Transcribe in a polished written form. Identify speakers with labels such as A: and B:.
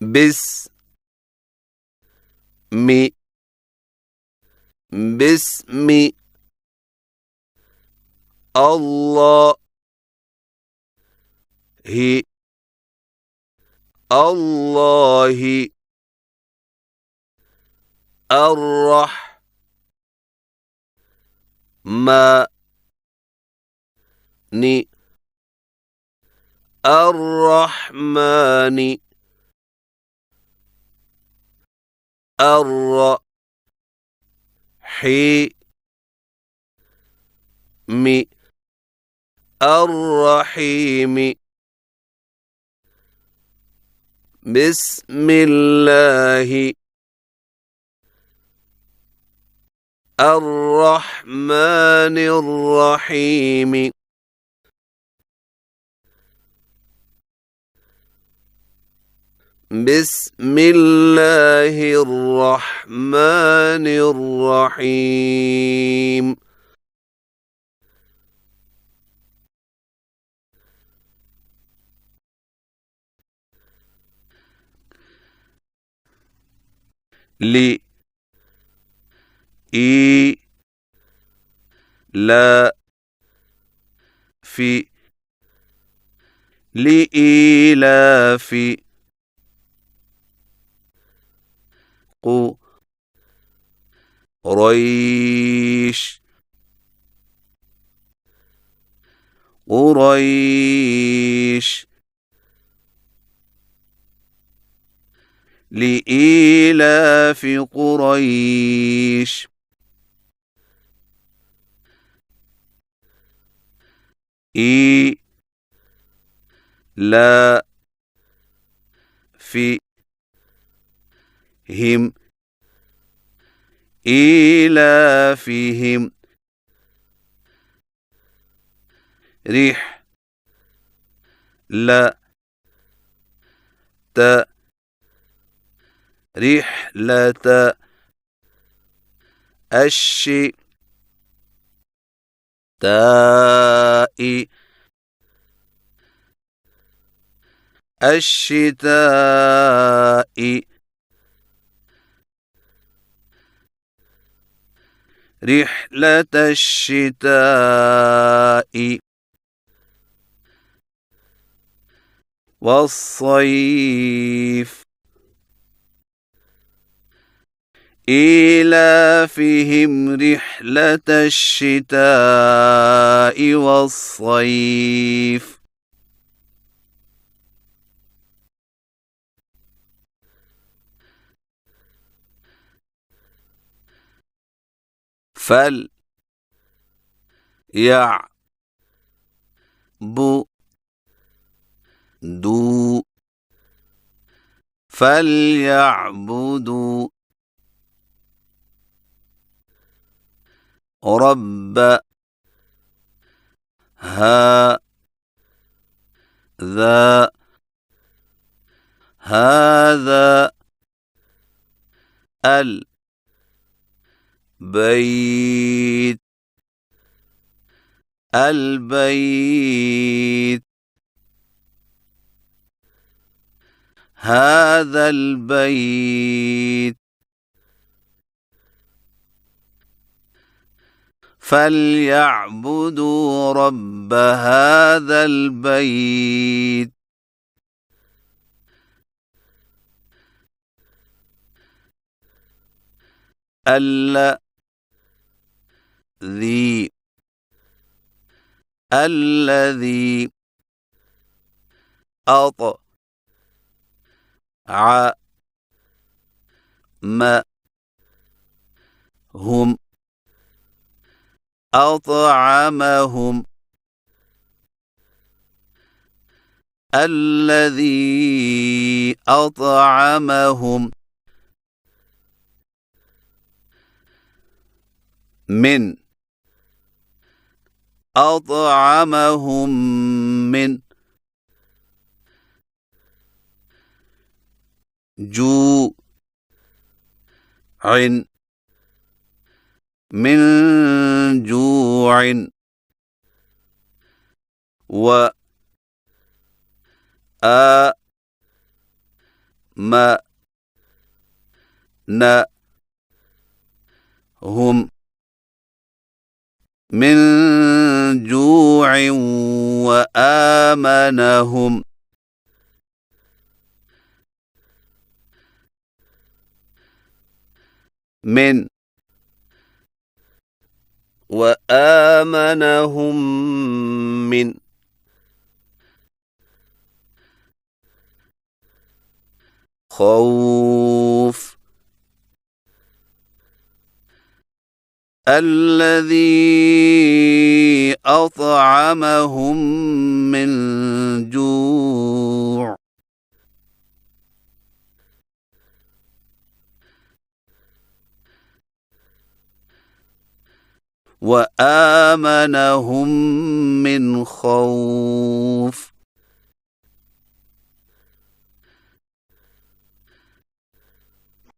A: باسم باسم الله الله الرحمن الرحيم بسم الله الرحمن الرحيم بسم الله الرحمن الرحيم لا في لإيلاف قريش لإيلاف قريش لا في هم إيلافهم رحلة الشتاء رحلة الشتاء والصيف إيلافهم رحلة الشتاء والصيف فليعبدوا رب هذا البيت هذا البيت فليعبدوا رب هذا البيت الذي أطعمهم الذي أطعمهم من جوع من جوع ما ن هم من جوع وآمنهم من وآمنهم من خوف الذي أطعمهم من جوع وآمنهم من خوف